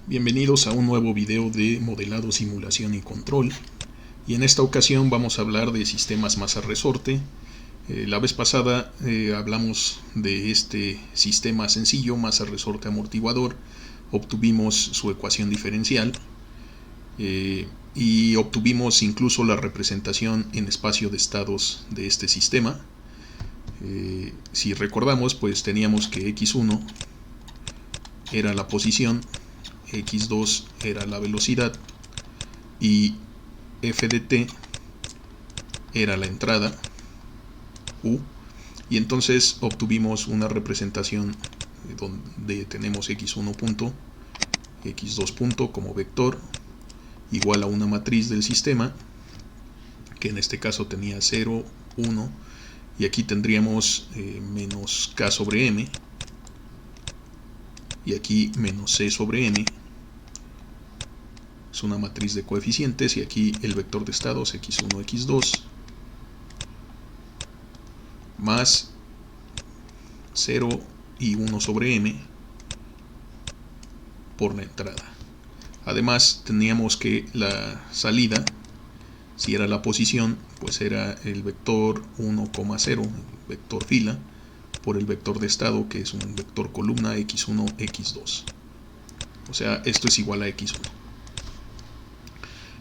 Bienvenidos a un nuevo video de modelado, simulación y control. Y en esta ocasión vamos a hablar de sistemas masa-resorte. La vez pasada hablamos de este sistema sencillo, masa-resorte amortiguador. Obtuvimos su ecuación diferencial y obtuvimos incluso la representación en espacio de estados de este sistema. Si recordamos, pues teníamos que x1 era la posición, x2 era la velocidad y f de t era la entrada, u, y entonces obtuvimos una representación donde tenemos x1 punto, x2 punto como vector igual a una matriz del sistema, que en este caso tenía 0, 1, y aquí tendríamos menos k sobre m, y aquí menos c sobre n. Es una matriz de coeficientes, y aquí el vector de estados x1, x2 más 0 y 1 sobre m por la entrada. Además teníamos que la salida, si era la posición, pues era el vector 1,0, vector fila, por el vector de estado, que es un vector columna x1, x2. O sea, esto es igual a x1.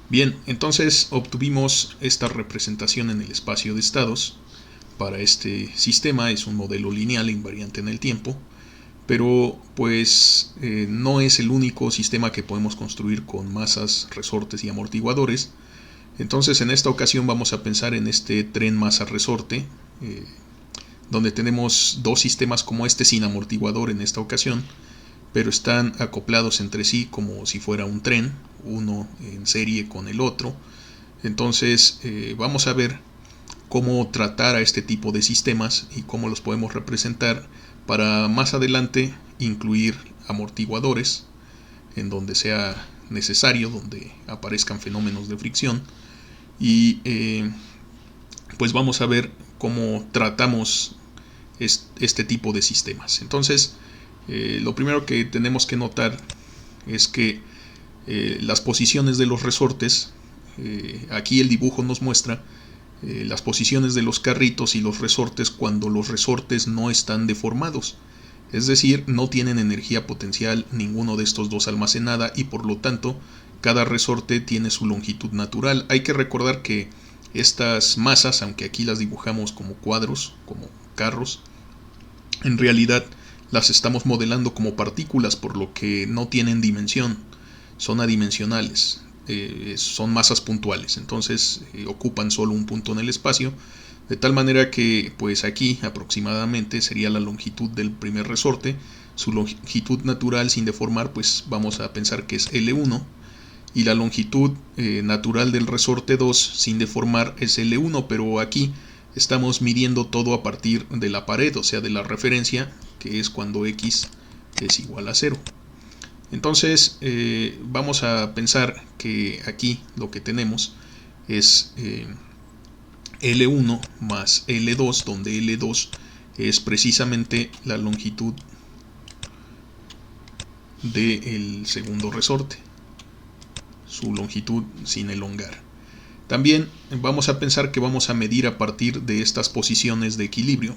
Bien, entonces obtuvimos esta representación en el espacio de estados. Para este sistema es un modelo lineal invariante en el tiempo, pero pues no es el único sistema que podemos construir con masas, resortes y amortiguadores. Entonces en esta ocasión vamos a pensar en este tren masa-resorte, donde tenemos dos sistemas como este sin amortiguador en esta ocasión, pero están acoplados entre sí como si fuera un tren, uno en serie con el otro. Entonces vamos a ver cómo tratar a este tipo de sistemas y cómo los podemos representar para más adelante incluir amortiguadores en donde sea necesario, donde aparezcan fenómenos de fricción, y pues vamos a ver cómo tratamos este tipo de sistemas. Entonces lo primero que tenemos que notar es que las posiciones de los resortes, aquí el dibujo nos muestra las posiciones de los carritos y los resortes cuando los resortes no están deformados, es decir, no tienen energía potencial ninguno de estos dos almacenada, y por lo tanto cada resorte tiene su longitud natural. Hay que recordar que estas masas, aunque aquí las dibujamos como cuadros, como carros, en realidad las estamos modelando como partículas, por lo que no tienen dimensión, son adimensionales. Son masas puntuales, entonces ocupan solo un punto en el espacio, de tal manera que pues aquí aproximadamente sería la longitud del primer resorte. Su longitud natural sin deformar pues vamos a pensar que es L1, y la longitud natural del resorte 2 sin deformar es L1, pero aquí estamos midiendo todo a partir de la pared, o sea de la referencia, que es cuando x es igual a 0. Entonces vamos a pensar que aquí lo que tenemos es L1 más L2, donde L2 es precisamente la longitud del segundo resorte, su longitud sin elongar. También vamos a pensar que vamos a medir a partir de estas posiciones de equilibrio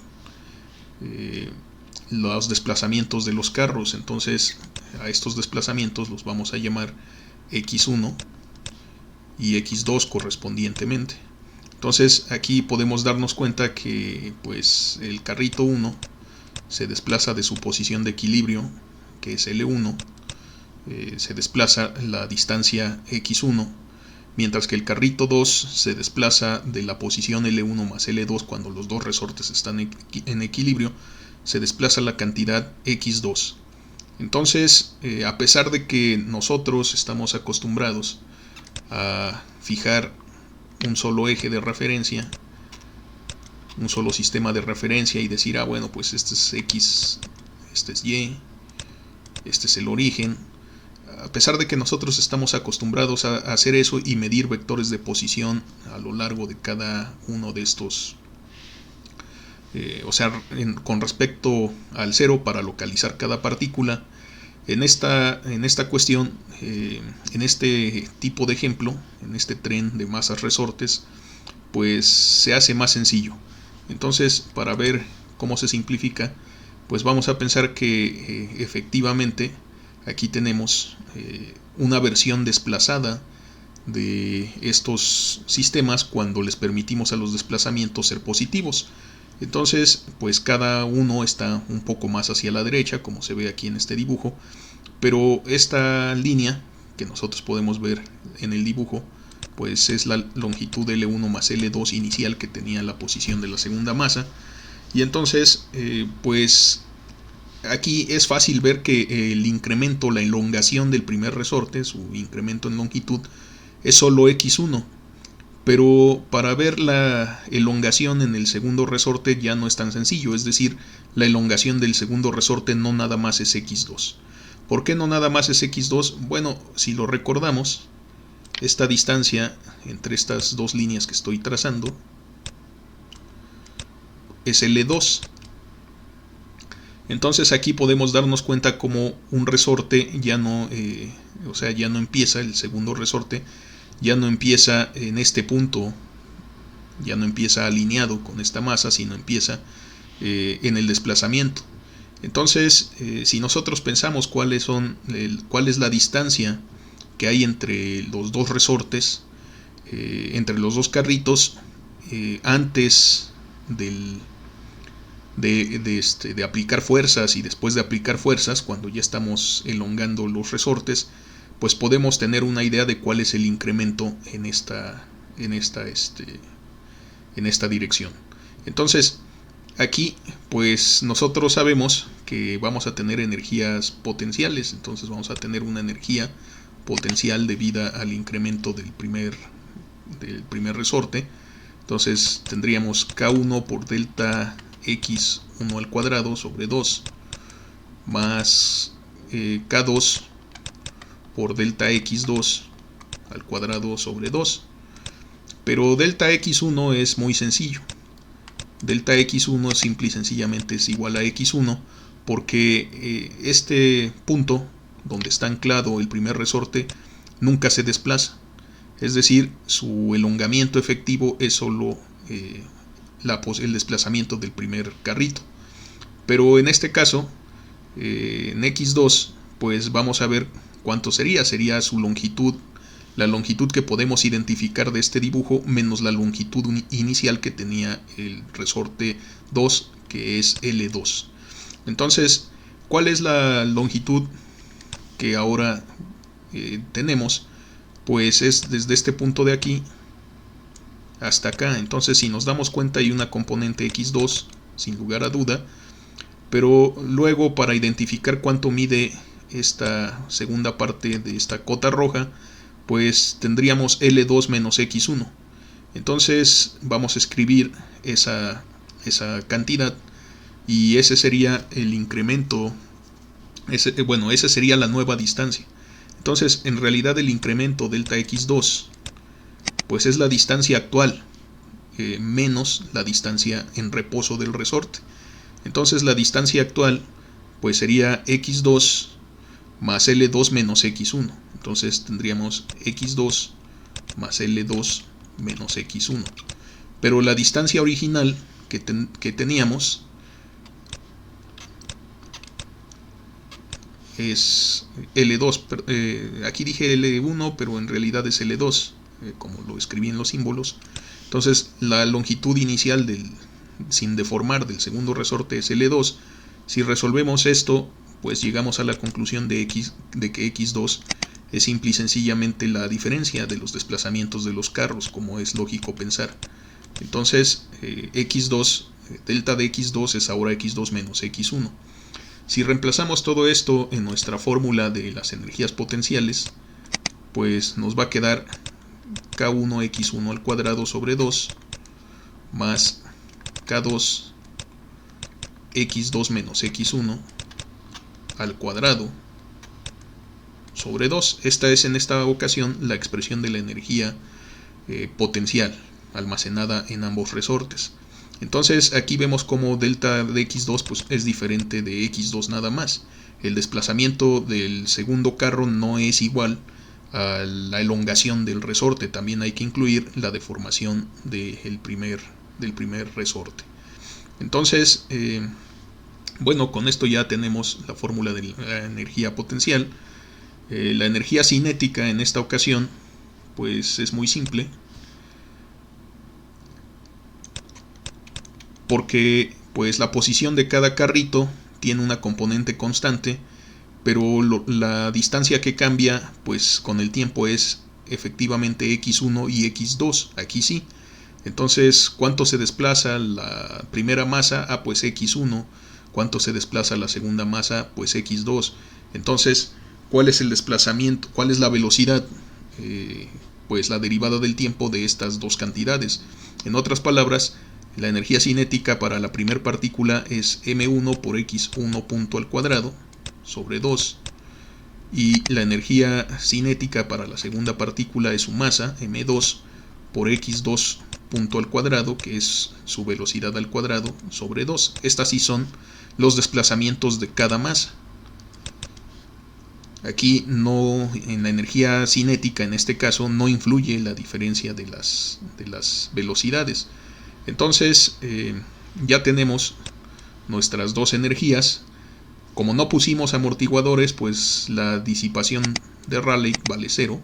los desplazamientos de los carros. Entonces a estos desplazamientos los vamos a llamar x1 y x2 correspondientemente. Entonces aquí podemos darnos cuenta que pues el carrito 1 se desplaza de su posición de equilibrio, que es L1, se desplaza la distancia x1, mientras que el carrito 2 se desplaza de la posición L1 más L2 cuando los dos resortes están en equilibrio, se desplaza la cantidad x2. Entonces, a pesar de que nosotros estamos acostumbrados a fijar un solo eje de referencia, un solo sistema de referencia, y decir, bueno, pues este es x, este es y, este es el origen, a pesar de que nosotros estamos acostumbrados a hacer eso y medir vectores de posición a lo largo de cada uno de estos, o sea, con respecto al cero para localizar cada partícula, En esta cuestión, en este tipo de ejemplo, en este tren de masas resortes, pues se hace más sencillo. Entonces, para ver cómo se simplifica, pues vamos a pensar que efectivamente aquí tenemos una versión desplazada de estos sistemas cuando les permitimos a los desplazamientos ser positivos. Entonces, pues cada uno está un poco más hacia la derecha, como se ve aquí en este dibujo, pero esta línea que nosotros podemos ver en el dibujo, pues es la longitud L1 más L2 inicial que tenía la posición de la segunda masa. Y entonces, pues aquí es fácil ver que el incremento, la elongación del primer resorte, su incremento en longitud, es solo x1. Pero para ver la elongación en el segundo resorte ya no es tan sencillo, es decir, la elongación del segundo resorte no nada más es x2. ¿Por qué no nada más es x2? Bueno, si lo recordamos, esta distancia entre estas dos líneas que estoy trazando es L2. Entonces aquí podemos darnos cuenta como un resorte ya no, ya no empieza, el segundo resorte ya no empieza en este punto, ya no empieza alineado con esta masa, sino empieza en el desplazamiento. Entonces, si nosotros pensamos cuál es la distancia que hay entre los dos resortes, entre los dos carritos, antes de aplicar fuerzas y después de aplicar fuerzas, cuando ya estamos elongando los resortes, pues podemos tener una idea de cuál es el incremento en esta dirección. Entonces, aquí pues nosotros sabemos que vamos a tener energías potenciales, entonces vamos a tener una energía potencial debida al incremento del primer resorte. Entonces tendríamos K1 por delta x1 al cuadrado sobre 2 más K2 por delta x2 al cuadrado sobre 2. Pero delta x1 es muy sencillo. Delta x1 simple y sencillamente es igual a x1 porque este punto donde está anclado el primer resorte nunca se desplaza. Es decir, su elongamiento efectivo es solo el desplazamiento del primer carrito. Pero en este caso, en x2, pues vamos a ver cuánto sería. Sería su longitud, la longitud que podemos identificar de este dibujo, menos la longitud inicial que tenía el resorte 2, que es L2. Entonces, ¿cuál es la longitud que ahora tenemos? Pues es desde este punto de aquí hasta acá. Entonces, si nos damos cuenta, hay una componente x2 sin lugar a duda, pero luego para identificar cuánto mide esta segunda parte de esta cota roja, pues tendríamos L2 menos x1. Entonces vamos a escribir esa cantidad y ese sería el incremento, esa sería la nueva distancia. Entonces, en realidad el incremento delta x2 pues es la distancia actual menos la distancia en reposo del resorte. Entonces la distancia actual pues sería x2 más L2 menos x1. Entonces tendríamos x2 más L2 menos x1. Pero la distancia original que teníamos es L2. Aquí dije L1, pero en realidad es L2, como lo escribí en los símbolos. Entonces la longitud inicial sin deformar del segundo resorte es L2. Si resolvemos esto, pues llegamos a la conclusión de que x2 es simple y sencillamente la diferencia de los desplazamientos de los carros, como es lógico pensar. Entonces x2, delta de x2 es ahora x2 menos x1. Si reemplazamos todo esto en nuestra fórmula de las energías potenciales, pues nos va a quedar K1 x1 al cuadrado sobre 2 más K2 x2 menos x1 al cuadrado sobre 2. Esta es en esta ocasión la expresión de la energía potencial almacenada en ambos resortes. Entonces aquí vemos como delta de x2 pues, es diferente de x2 nada más. el desplazamiento del segundo carro no es igual a la elongación del resorte. También hay que incluir la deformación del primer resorte. Entonces, bueno, con esto ya tenemos la fórmula de la energía potencial. La energía cinética en esta ocasión pues es muy simple, porque pues la posición de cada carrito tiene una componente constante, pero la distancia que cambia pues con el tiempo es efectivamente x1 y x2, aquí sí. Entonces, ¿cuánto se desplaza la primera masa? Pues x1. ¿Cuánto se desplaza la segunda masa? Pues x2. Entonces, ¿cuál es el desplazamiento? ¿Cuál es la velocidad? Pues la derivada del tiempo de estas dos cantidades. En otras palabras, la energía cinética para la primera partícula es m1 por x1 punto al cuadrado sobre 2. Y la energía cinética para la segunda partícula es su masa, m2 por x2 punto al cuadrado, que es su velocidad al cuadrado, sobre 2. Estas sí son los desplazamientos de cada masa. Aquí no, en la energía cinética en este caso no influye la diferencia de las velocidades. Entonces ya tenemos nuestras dos energías. Como no pusimos amortiguadores, pues la disipación de Rayleigh vale 0.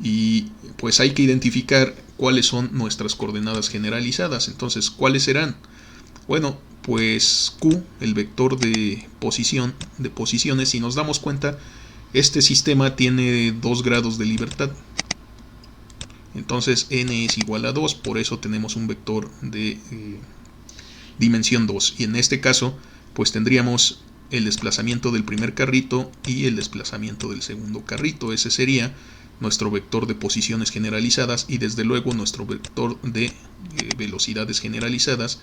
Y pues hay que identificar cuáles son nuestras coordenadas generalizadas. Entonces, ¿cuáles serán? Bueno, pues Q, el vector de posiciones, si nos damos cuenta, este sistema tiene 2 grados de libertad. Entonces n es igual a 2, por eso tenemos un vector de dimensión 2. Y en este caso, pues tendríamos el desplazamiento del primer carrito y el desplazamiento del segundo carrito. Ese sería nuestro vector de posiciones generalizadas, y desde luego nuestro vector de velocidades generalizadas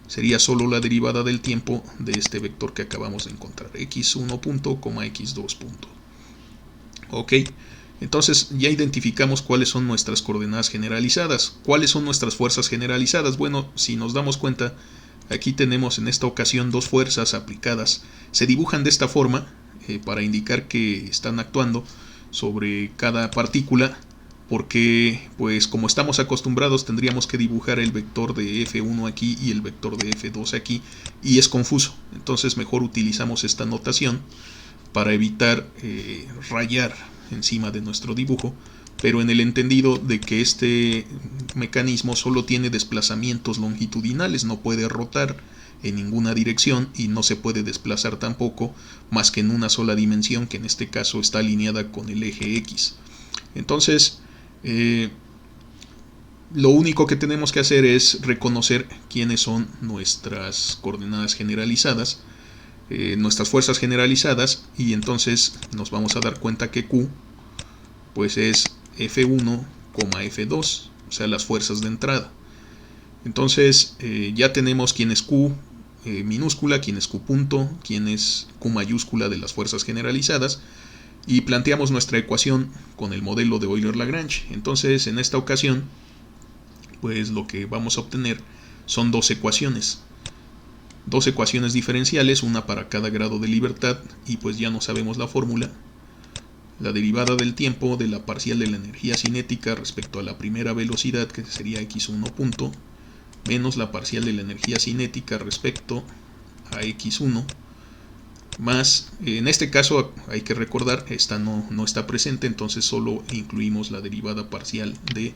sería solo la derivada del tiempo de este vector que acabamos de encontrar, x1 punto, x2 punto. Ok, entonces ya identificamos cuáles son nuestras coordenadas generalizadas. ¿Cuáles son nuestras fuerzas generalizadas? Bueno, si nos damos cuenta, aquí tenemos en esta ocasión dos fuerzas aplicadas. Se dibujan de esta forma para indicar que están actuando sobre cada partícula, porque pues como estamos acostumbrados tendríamos que dibujar el vector de F1 aquí y el vector de F2 aquí, y es confuso. Entonces mejor utilizamos esta notación para evitar rayar encima de nuestro dibujo, pero en el entendido de que este mecanismo solo tiene desplazamientos longitudinales, no puede rotar en ninguna dirección y no se puede desplazar tampoco más que en una sola dimensión, que en este caso está alineada con el eje X. Entonces, lo único que tenemos que hacer es reconocer quiénes son nuestras coordenadas generalizadas, nuestras fuerzas generalizadas, y entonces nos vamos a dar cuenta que Q pues es F1, F2, o sea, las fuerzas de entrada. Entonces ya tenemos quién es Q minúscula, quién es Q punto, quién es Q mayúscula de las fuerzas generalizadas, y planteamos nuestra ecuación con el modelo de Euler-Lagrange. Entonces en esta ocasión pues lo que vamos a obtener son dos ecuaciones diferenciales, una para cada grado de libertad, y pues ya no sabemos la fórmula. La derivada del tiempo de la parcial de la energía cinética respecto a la primera velocidad, que sería x1 punto, menos la parcial de la energía cinética respecto a x1, más, en este caso hay que recordar, esta no está presente, entonces solo incluimos la derivada parcial de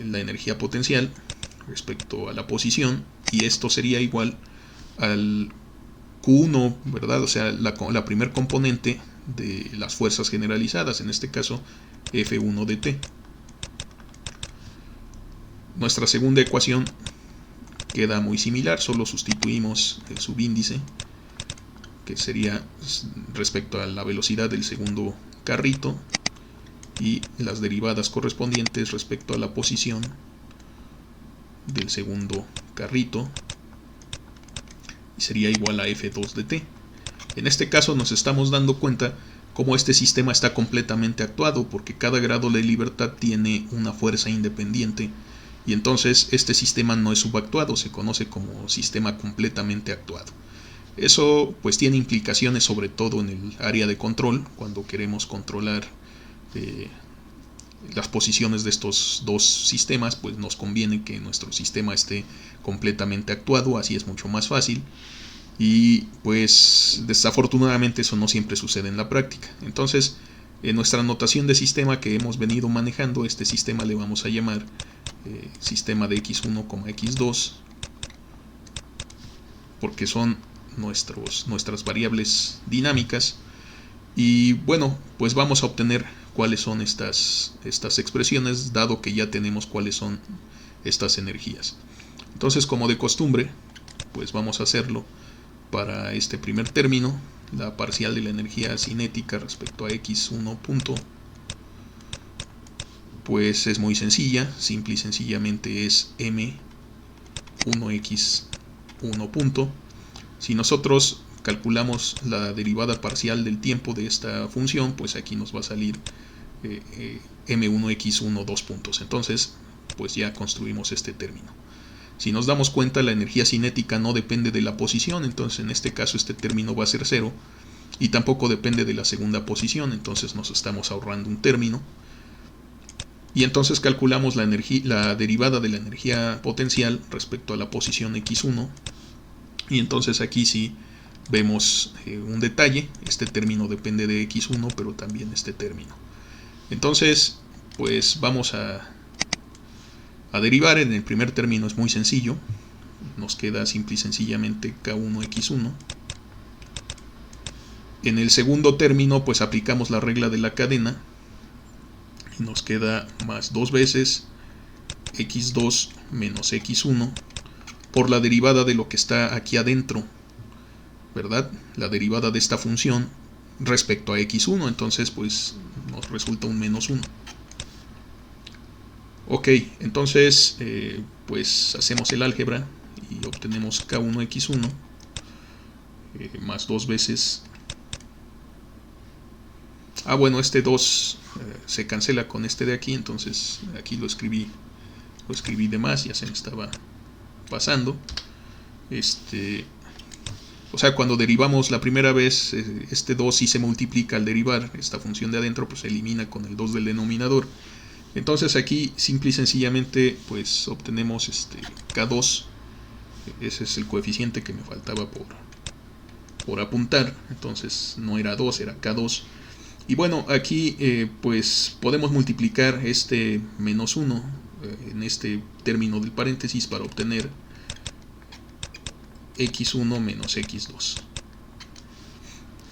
la energía potencial respecto a la posición, y esto sería igual al Q1, ¿verdad? O sea, la primer componente de las fuerzas generalizadas, en este caso F1 de t. Nuestra segunda ecuación queda muy similar, solo sustituimos el subíndice, que sería respecto a la velocidad del segundo carrito, y las derivadas correspondientes respecto a la posición del segundo carrito, y sería igual a F2 de t. En este caso nos estamos dando cuenta cómo este sistema está completamente actuado, porque cada grado de libertad tiene una fuerza independiente, y entonces este sistema no es subactuado, se conoce como sistema completamente actuado. Eso pues tiene implicaciones sobre todo en el área de control, cuando queremos controlar las posiciones de estos dos sistemas, pues nos conviene que nuestro sistema esté completamente actuado, así es mucho más fácil. Y pues desafortunadamente eso no siempre sucede en la práctica. Entonces, en nuestra notación de sistema que hemos venido manejando, este sistema le vamos a llamar sistema de x1, x2, porque son nuestras variables dinámicas. Y bueno, pues vamos a obtener cuáles son estas expresiones, dado que ya tenemos cuáles son estas energías. Entonces, como de costumbre, pues vamos a hacerlo para este primer término. La parcial de la energía cinética respecto a x1 punto, pues es muy sencilla, simple y sencillamente es m1x1 punto. Si nosotros calculamos la derivada parcial del tiempo de esta función, pues aquí nos va a salir m1x1 2 puntos. Entonces, pues ya construimos este término. Si nos damos cuenta, la energía cinética no depende de la posición, entonces en este caso este término va a ser 0, y tampoco depende de la segunda posición, entonces nos estamos ahorrando un término. Y entonces calculamos la derivada de la energía potencial respecto a la posición x1, y entonces aquí sí vemos un detalle, este término depende de x1, pero también este término. Entonces, pues vamos a derivar. En el primer término es muy sencillo, nos queda simple y sencillamente k1x1. En el segundo término, pues aplicamos la regla de la cadena y nos queda más dos veces x2 menos x1 por la derivada de lo que está aquí adentro, ¿verdad? La derivada de esta función respecto a x1, entonces pues nos resulta un menos 1. Ok, entonces pues hacemos el álgebra y obtenemos k1x1 más dos veces. Bueno, este 2 se cancela con este de aquí, entonces aquí lo escribí de más, ya se me estaba pasando. O sea, cuando derivamos la primera vez, este 2 sí se multiplica al derivar, esta función de adentro pues se elimina con el 2 del denominador. Entonces aquí simple y sencillamente pues obtenemos K2, ese es el coeficiente que me faltaba por apuntar, entonces no era 2, era K2. Y bueno, aquí pues podemos multiplicar este menos 1 en este término del paréntesis para obtener x1 menos x2.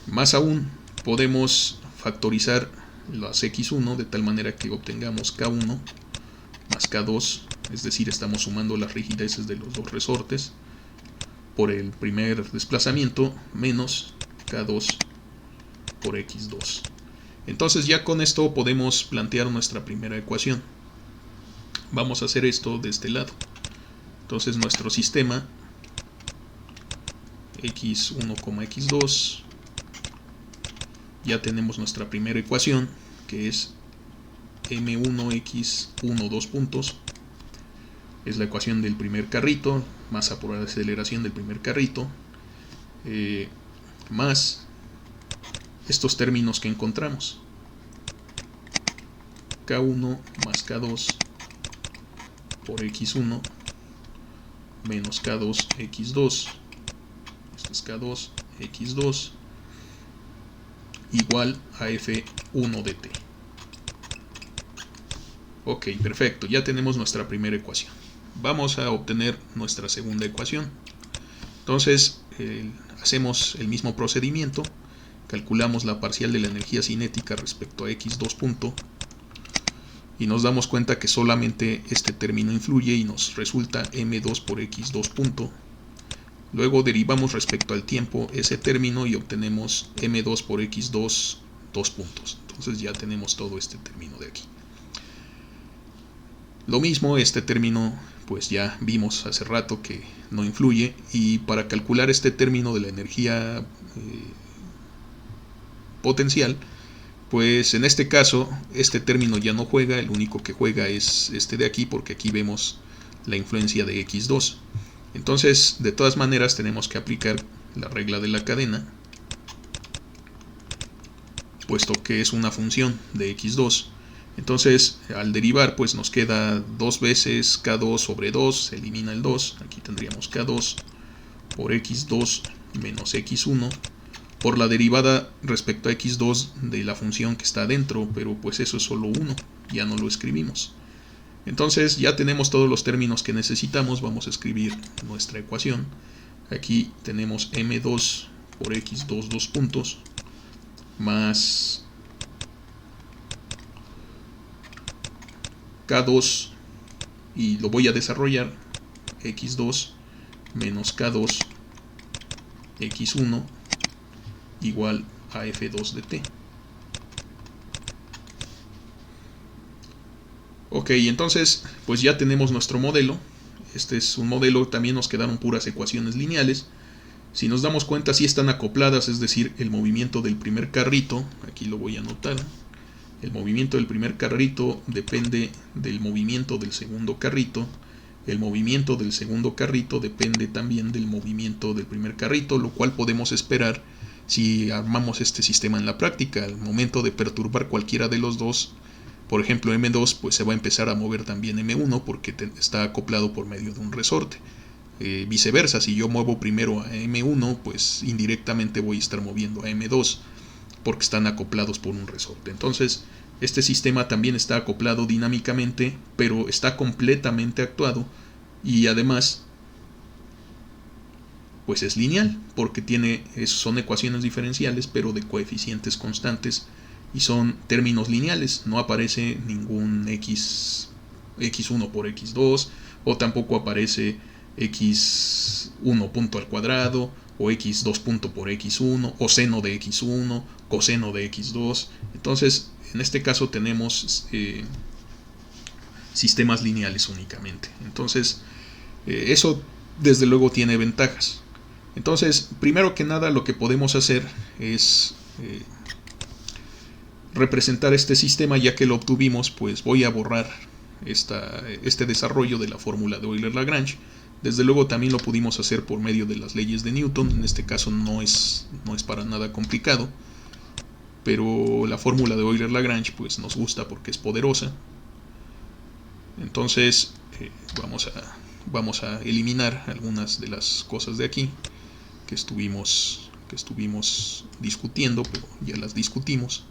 Más aún, podemos factorizar las x1 de tal manera que obtengamos k1 más k2, es decir, estamos sumando las rigideces de los dos resortes por el primer desplazamiento menos k2 por x2. Entonces ya con esto podemos plantear nuestra primera ecuación. Vamos a hacer esto de este lado. Entonces nuestro sistema x1, x2, ya tenemos nuestra primera ecuación, que es m1x1 2 puntos, es la ecuación del primer carrito, masa por aceleración del primer carrito, más estos términos que encontramos, k1 más k2 por x1 menos k2 x2, esto es k2 x2 igual a f1 de t. Ok, perfecto, ya tenemos nuestra primera ecuación. Vamos a obtener nuestra segunda ecuación. Entonces hacemos el mismo procedimiento, calculamos la parcial de la energía cinética respecto a x2 punto y nos damos cuenta que solamente este término influye y nos resulta m2 por x2 punto. Luego derivamos respecto al tiempo ese término y obtenemos m2 por x2 2 puntos. Entonces ya tenemos todo este término de aquí. Lo mismo, este término pues ya vimos hace rato que no influye, y para calcular este término de la energía potencial, pues en este caso este término ya no juega, el único que juega es este de aquí, porque aquí vemos la influencia de x2. Entonces de todas maneras tenemos que aplicar la regla de la cadena, puesto que es una función de x2. Entonces, al derivar, pues nos queda 2 veces k2 sobre 2, se elimina el 2, aquí tendríamos k2 por x2 menos x1, por la derivada respecto a x2 de la función que está adentro, pero pues eso es solo 1, ya no lo escribimos. Entonces ya tenemos todos los términos que necesitamos, vamos a escribir nuestra ecuación. Aquí tenemos m2 por x2 dos puntos, más k2, y lo voy a desarrollar, x2 menos k2 x1 igual a f2 de t. Ok, entonces pues ya tenemos nuestro modelo. Este es un modelo, también nos quedaron puras ecuaciones lineales. Si nos damos cuenta, sí están acopladas, es decir, el movimiento del primer carrito, aquí lo voy a anotar, el movimiento del primer carrito depende del movimiento del segundo carrito, el movimiento del segundo carrito depende también del movimiento del primer carrito, lo cual podemos esperar si armamos este sistema en la práctica. Al momento de perturbar cualquiera de los dos, por ejemplo M2, pues se va a empezar a mover también M1 porque está acoplado por medio de un resorte. Viceversa, si yo muevo primero a M1, pues indirectamente voy a estar moviendo a M2 porque están acoplados por un resorte. Entonces, este sistema también está acoplado dinámicamente, pero está completamente actuado, y además pues es lineal, porque son ecuaciones diferenciales, pero de coeficientes constantes, y son términos lineales. No aparece ningún x1 por x2, o tampoco aparece x1 punto al cuadrado, o x2 punto por x1, o seno de x1, coseno de x2. Entonces, en este caso tenemos sistemas lineales únicamente. Entonces, eso desde luego tiene ventajas. Entonces, primero que nada, lo que podemos hacer es representar este sistema. Ya que lo obtuvimos, pues voy a borrar este desarrollo de la fórmula de Euler-Lagrange. Desde luego también lo pudimos hacer por medio de las leyes de Newton. En este caso no es para nada complicado, pero la fórmula de Euler-Lagrange pues nos gusta porque es poderosa. Entonces vamos a eliminar algunas de las cosas de aquí que estuvimos discutiendo, pero ya las discutimos.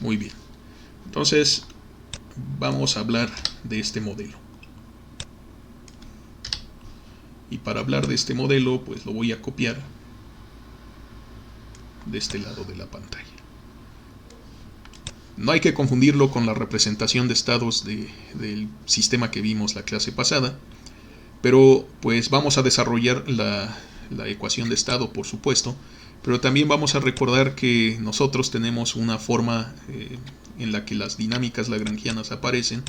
Muy bien. Entonces vamos a hablar de este modelo. Y para hablar de este modelo, pues lo voy a copiar de este lado de la pantalla. No hay que confundirlo con la representación de estados del sistema que vimos la clase pasada, pero pues vamos a desarrollar la ecuación de estado, por supuesto, pero también vamos a recordar que nosotros tenemos una forma en la que las dinámicas lagrangianas aparecen,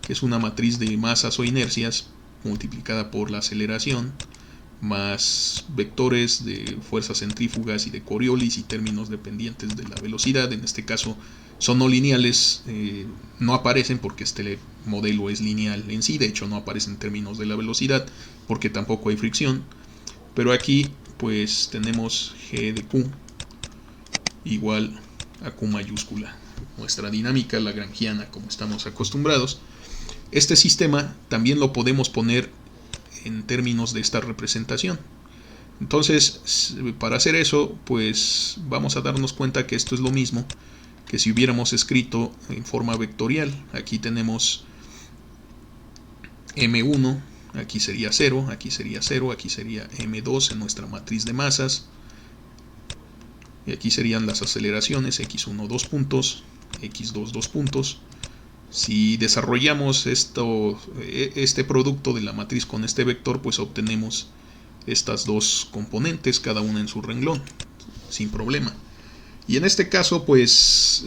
que es una matriz de masas o inercias multiplicada por la aceleración, más vectores de fuerzas centrífugas y de Coriolis y términos dependientes de la velocidad. En este caso son no lineales, no aparecen porque este modelo es lineal en sí. De hecho, no aparecen términos de la velocidad porque tampoco hay fricción. Pero aquí pues tenemos G de Q igual a Q mayúscula, nuestra dinámica lagrangiana como estamos acostumbrados. Este sistema también lo podemos poner en términos de esta representación. Entonces, para hacer eso, pues vamos a darnos cuenta que esto es lo mismo que si hubiéramos escrito en forma vectorial. Aquí tenemos M1, aquí sería 0, aquí sería 0, aquí sería M2 en nuestra matriz de masas, y aquí serían las aceleraciones, x1 2 puntos, x2 2 puntos. Si desarrollamos este producto de la matriz con este vector, pues obtenemos estas dos componentes, cada una en su renglón, sin problema. Y en este caso, pues,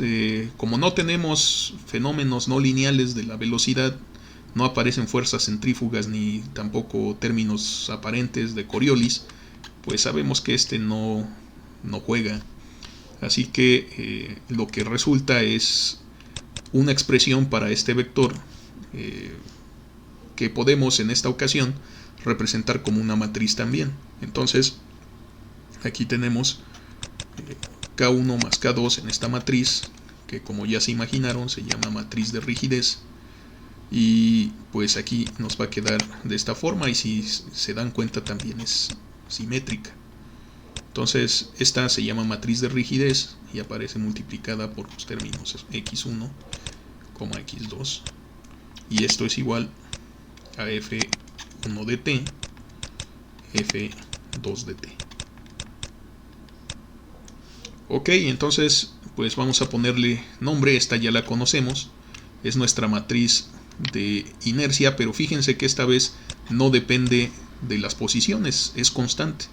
como no tenemos fenómenos no lineales de la velocidad, no aparecen fuerzas centrífugas ni tampoco términos aparentes de Coriolis, pues sabemos que este no juega. Así que lo que resulta es una expresión para este vector que podemos en esta ocasión representar como una matriz también. Entonces aquí tenemos K1 más K2 en esta matriz, que como ya se imaginaron se llama matriz de rigidez, y pues aquí nos va a quedar de esta forma, y si se dan cuenta también es simétrica. Entonces esta se llama matriz de rigidez y aparece multiplicada por los términos x1, x2, y esto es igual a f1 de t, f2 de t. Ok, entonces pues vamos a ponerle nombre. Esta ya la conocemos, es nuestra matriz de inercia, pero fíjense que esta vez no depende de las posiciones, es constante.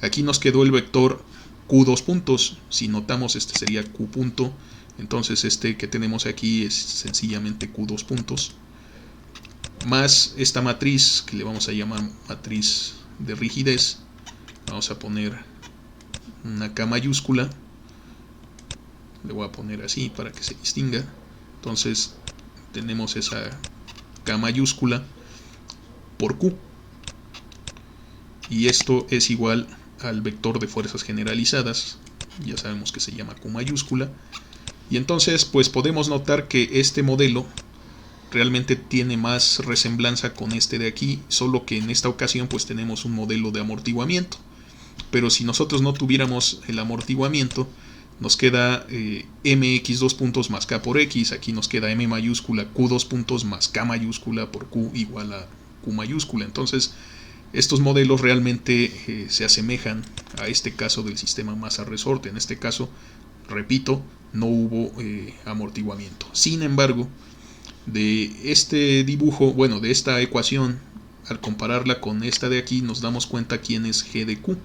Aquí nos quedó el vector q2 puntos, si notamos este sería q punto, entonces este que tenemos aquí es sencillamente q2 puntos, más esta matriz que le vamos a llamar matriz de rigidez. Vamos a poner una K mayúscula, le voy a poner así para que se distinga. Entonces tenemos esa K mayúscula por Q, y esto es igual al vector de fuerzas generalizadas, ya sabemos que se llama Q mayúscula. Y entonces pues podemos notar que este modelo realmente tiene más resemblanza con este de aquí, solo que en esta ocasión pues tenemos un modelo de amortiguamiento. Pero si nosotros no tuviéramos el amortiguamiento, nos queda mx2 puntos más k por x, aquí nos queda m mayúscula q2 puntos más k mayúscula por q igual a q mayúscula. Entonces estos modelos realmente se asemejan a este caso del sistema masa-resorte. En este caso, repito, no hubo amortiguamiento. Sin embargo, de este dibujo, bueno, de esta ecuación, al compararla con esta de aquí, nos damos cuenta quién es g de q.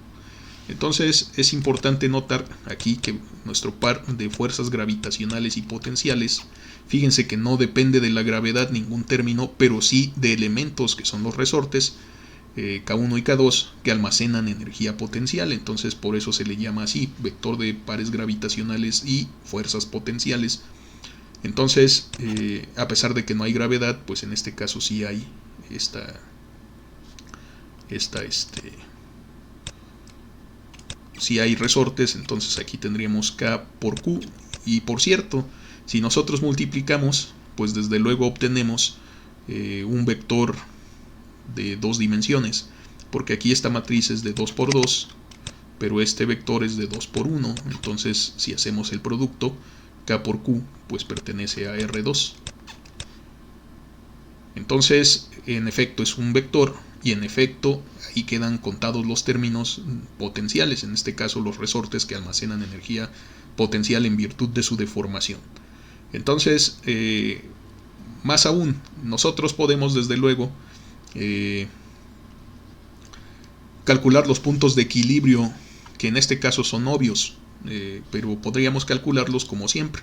Entonces es importante notar aquí que nuestro par de fuerzas gravitacionales y potenciales, fíjense que no depende de la gravedad ningún término, pero sí de elementos que son los resortes, K1 y K2, que almacenan energía potencial. Entonces por eso se le llama así, vector de pares gravitacionales y fuerzas potenciales. Entonces a pesar de que no hay gravedad, pues en este caso sí hay si hay resortes. Entonces aquí tendríamos K por Q, y por cierto, si nosotros multiplicamos, pues desde luego obtenemos un vector de dos dimensiones, porque aquí esta matriz es de 2 por 2, pero este vector es de 2 por 1, entonces si hacemos el producto, K por Q pues pertenece a R2. Entonces en efecto es un vector, y en efecto ahí quedan contados los términos potenciales, en este caso los resortes que almacenan energía potencial en virtud de su deformación. Entonces más aún, nosotros podemos desde luego calcular los puntos de equilibrio, que en este caso son obvios, pero podríamos calcularlos como siempre,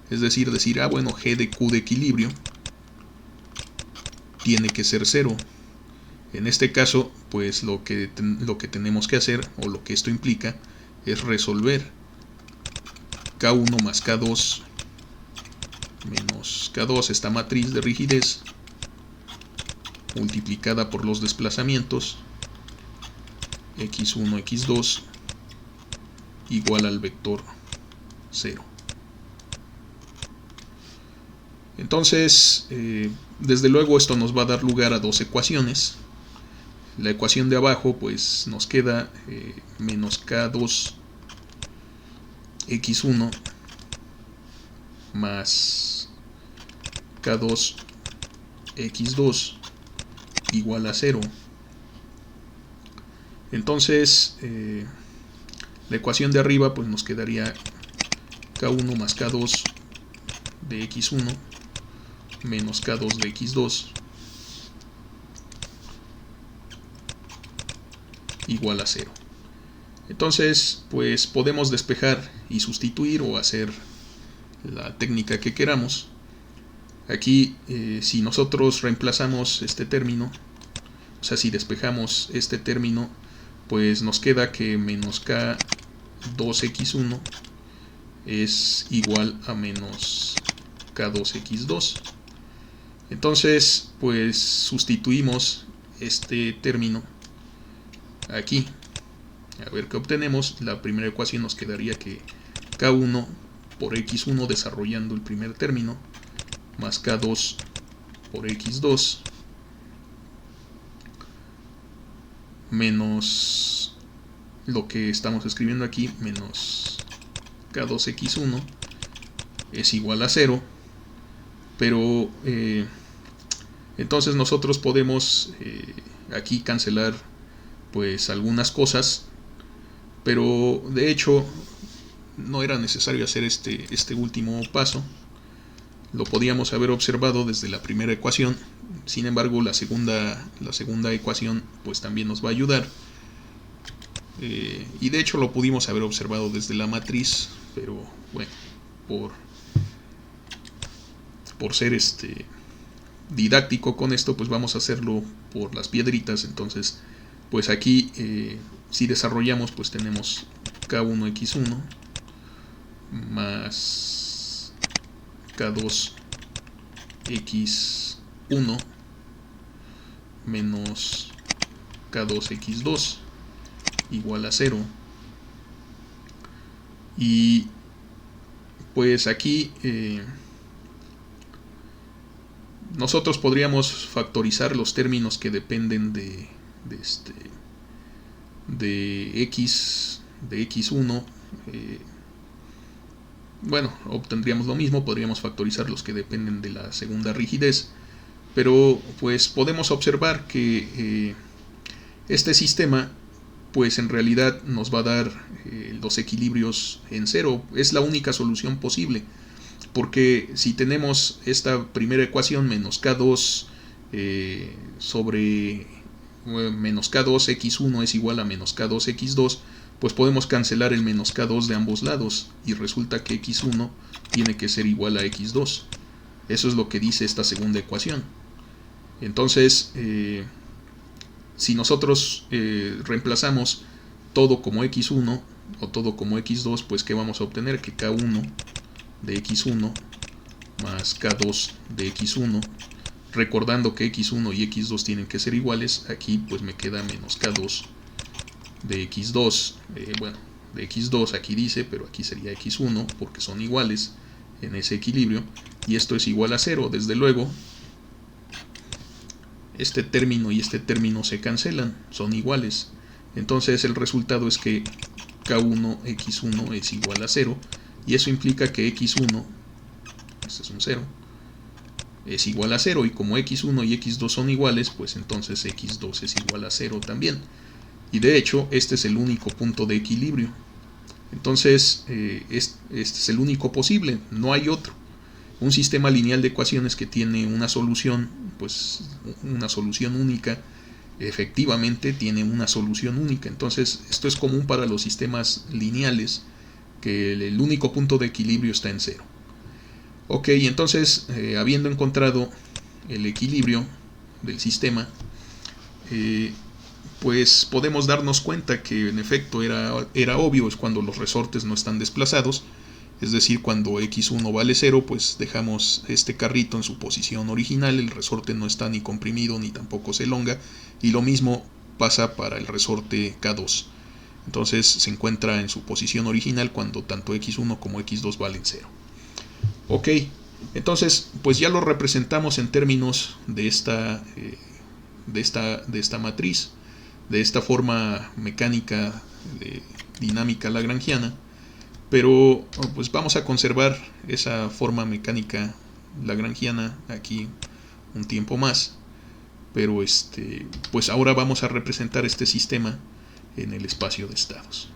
es decir, bueno, g de q de equilibrio tiene que ser 0. En este caso, pues lo que tenemos que hacer, o lo que esto implica, es resolver K1 más K2 menos K2, esta matriz de rigidez, multiplicada por los desplazamientos x1, x2, igual al vector 0. Entonces, desde luego esto nos va a dar lugar a dos ecuaciones. La ecuación de abajo pues nos queda menos K2 x1 más K2 x2 igual a 0. Entonces la ecuación de arriba pues nos quedaría K1 más K2 de x1 menos K2 de x2 igual a 0. Entonces pues podemos despejar y sustituir, o hacer la técnica que queramos. Aquí si nosotros reemplazamos este término, o sea, si despejamos este término, pues nos queda que menos K2x1 es igual a menos K2x2. Entonces, pues sustituimos este término aquí. A ver qué obtenemos. La primera ecuación nos quedaría que K1 por X1 desarrollando el primer término más K2 por X2 menos lo que estamos escribiendo aquí menos K2X1 es igual a 0. Pero entonces nosotros podemos aquí cancelar pues algunas cosas, pero de hecho no era necesario hacer este último paso. Lo podíamos haber observado desde la primera ecuación. Sin embargo, la segunda ecuación pues también nos va a ayudar. Y de hecho lo pudimos haber observado desde la matriz, pero bueno, por ser didáctico con esto, pues vamos a hacerlo por las piedritas. Entonces, pues aquí si desarrollamos, pues tenemos K1X1 más K2X1 menos K2X2 igual a 0. Y pues aquí nosotros podríamos factorizar los términos que dependen de X, de X1. Bueno, obtendríamos lo mismo, podríamos factorizar los que dependen de la segunda rigidez, pero pues podemos observar que este sistema pues en realidad nos va a dar los equilibrios en cero. Es la única solución posible, porque si tenemos esta primera ecuación menos K2 sobre menos K2X1 es igual a menos K2X2, pues podemos cancelar el menos K2 de ambos lados y resulta que X1 tiene que ser igual a X2. Eso es lo que dice esta segunda ecuación. Entonces, si nosotros reemplazamos todo como X1 o todo como X2, pues ¿qué vamos a obtener? Que K1 de X1 más K2 de X1, recordando que X1 y X2 tienen que ser iguales, aquí pues me queda menos K2 de X2, bueno, de X2 aquí dice, pero aquí sería X1 porque son iguales en ese equilibrio, y esto es igual a 0, desde luego. Este término y este término se cancelan, son iguales. Entonces el resultado es que K1X1 es igual a 0, y eso implica que X1, este es un 0, es igual a 0, y como X1 y X2 son iguales, pues entonces X2 es igual a 0 también. Y de hecho, este es el único punto de equilibrio. Entonces, este es el único posible, no hay otro. Un sistema lineal de ecuaciones que tiene una solución, pues una solución única, efectivamente tiene una solución única. Entonces, esto es común para los sistemas lineales, que el único punto de equilibrio está en 0. Ok, entonces, habiendo encontrado el equilibrio del sistema, pues podemos darnos cuenta que en efecto era obvio, es cuando los resortes no están desplazados. Es decir, cuando X1 vale 0, pues dejamos este carrito en su posición original, el resorte no está ni comprimido ni tampoco se elonga, y lo mismo pasa para el resorte K2. Entonces se encuentra en su posición original cuando tanto X1 como X2 valen 0. Ok, entonces pues ya lo representamos en términos de esta matriz, de esta forma mecánica dinámica lagrangiana. Pero pues vamos a conservar esa forma mecánica lagrangiana aquí un tiempo más. Pero pues ahora vamos a representar este sistema en el espacio de estados.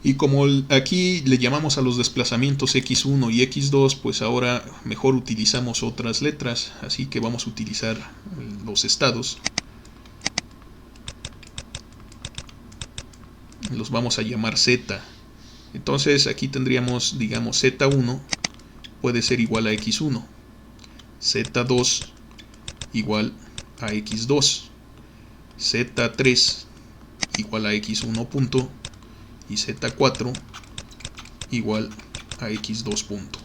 Y como aquí le llamamos a los desplazamientos X1 y X2, pues ahora mejor utilizamos otras letras, así que vamos a utilizar los estados. Los vamos a llamar Z. Entonces aquí tendríamos, digamos, Z1 puede ser igual a X1, Z2 igual a X2, Z3 igual a X1 punto, y Z4 igual a X2 punto.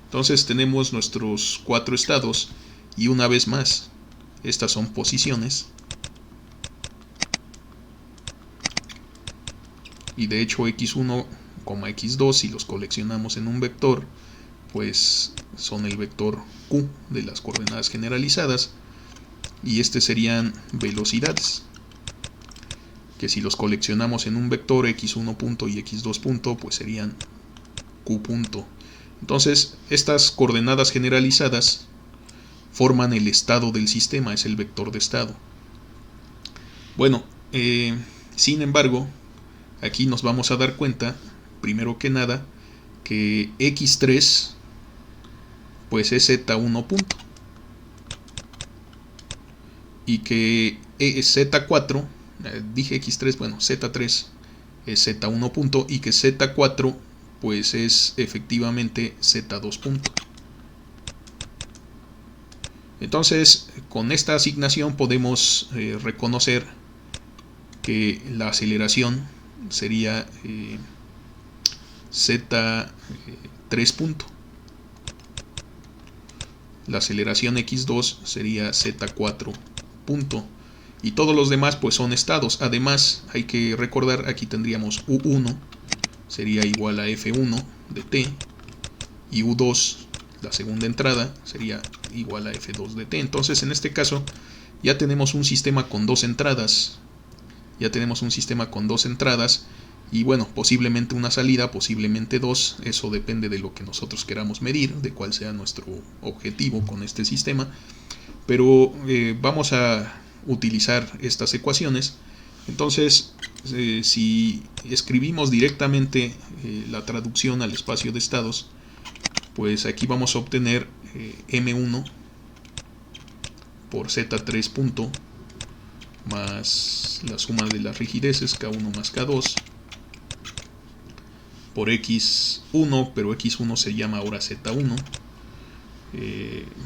Entonces tenemos nuestros 4 estados y una vez más, estas son posiciones. Y de hecho X1, X2, si los coleccionamos en un vector, pues son el vector Q de las coordenadas generalizadas. Y este serían velocidades, que si los coleccionamos en un vector X1 punto y X2 punto, pues serían Q punto. Entonces, estas coordenadas generalizadas forman el estado del sistema, es el vector de estado. Bueno, sin embargo, aquí nos vamos a dar cuenta, primero que nada, que X3 pues es Z1 punto. Y que Z4, dije X3, bueno, Z3 es Z1 punto y que Z4 pues es efectivamente Z2 punto. Entonces, con esta asignación podemos reconocer que la aceleración sería Z3 punto. La aceleración X2 sería Z4 punto. Y todos los demás pues son estados. Además, hay que recordar, aquí tendríamos U1 sería igual a F1 de t, y U2, la segunda entrada, sería igual a F2 de t. Entonces, en este caso, ya tenemos un sistema con dos entradas. Y bueno, posiblemente una salida, posiblemente dos. Eso depende de lo que nosotros queramos medir, de cuál sea nuestro objetivo con este sistema. Pero vamos a utilizar estas ecuaciones. Entonces, si escribimos directamente la traducción al espacio de estados, pues aquí vamos a obtener M1 por Z3 punto más la suma de las rigideces K1 más K2 por X1, pero X1 se llama ahora Z1,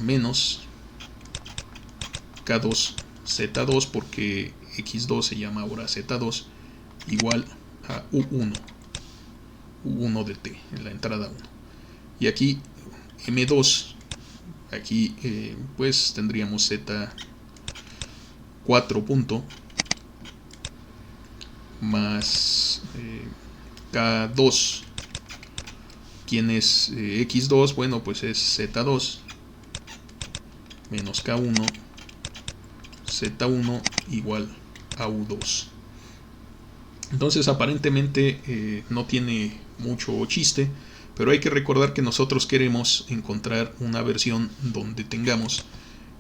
menos K2 Z2 porque X2 se llama ahora Z2, igual a U1 de t en la entrada 1. Y aquí M2, aquí pues tendríamos Z4 punto más K2. ¿Quién es X2? Bueno, pues es Z2 menos K1 Z1 igual a U2. Entonces aparentemente no tiene mucho chiste, pero hay que recordar que nosotros queremos encontrar una versión donde tengamos